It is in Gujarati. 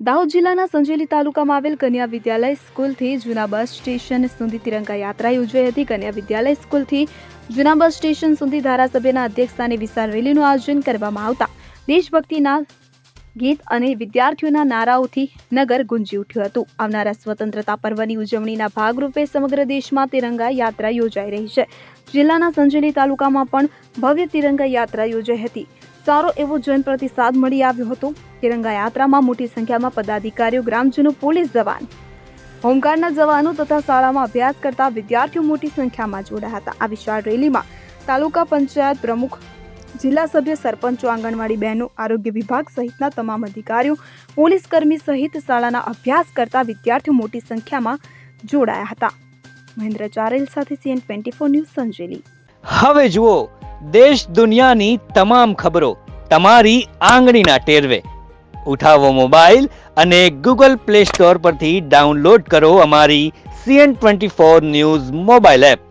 દાહોદ જિલ્લાના સંજેલી તાલુકામાં આવેલ કન્યા વિદ્યાલય સ્કૂલથી જૂના બસ સ્ટેશન સુધી તિરંગા યાત્રા યોજાઈ હતી। કન્યા વિદ્યાલય સ્કૂલથી જૂના બસ સ્ટેશન સુધી ધારાસભ્યના અધ્યક્ષસ્થાને વિશાળ રેલીનું આયોજન કરવામાં આવતા દેશભક્તિના ગીત અને વિદ્યાર્થીઓના નારાઓથી નગર ગુંજી ઉઠ્યું હતું। આવનારા સ્વતંત્રતા પર્વની ઉજવણીના ભાગરૂપે સમગ્ર દેશમાં તિરંગા યાત્રા યોજાઈ રહી છે। જિલ્લાના સંજેલી તાલુકામાં પણ ભવ્ય તિરંગા યાત્રા યોજાઈ હતી। સારો એવો જનપ્રતિસાદ મળી આવ્યો હતો। તિરંગા યાત્રામાં મોટી સંખ્યામાં પદાધિકારીઓ, ગ્રામજનો, પોલીસ જવાન, હોમગાર્ડના જવાનો તથા શાળામાં અભ્યાસ કરતા વિદ્યાર્થીઓ મોટી સંખ્યામાં જોડાયા હતા। આ વિશાળ રેલીમાં તાલુકા પંચાયત પ્રમુખ, જિલ્લા સભ્ય, સરપંચો, આંગણવાડી બહેનો, આરોગ્ય વિભાગ સહિતના તમામ અધિકારીઓ, પોલીસ કર્મી સહિત શાળાના અભ્યાસ કરતા વિદ્યાર્થીઓ મોટી સંખ્યામાં જોડાયા હતા। મહેન્દ્ર ચારેલ સાથે CN24 ન્યૂઝ સંજેલી। હવે જુઓ દેશ દુનિયાની તમામ ખબરો તમારી આંગળીના ટેરવે। ઉઠાવો મોબાઈલ અને Google Play Store પરથી ડાઉનલોડ કરો અમારી CN24 ન્યૂઝ મોબાઈલ એપ।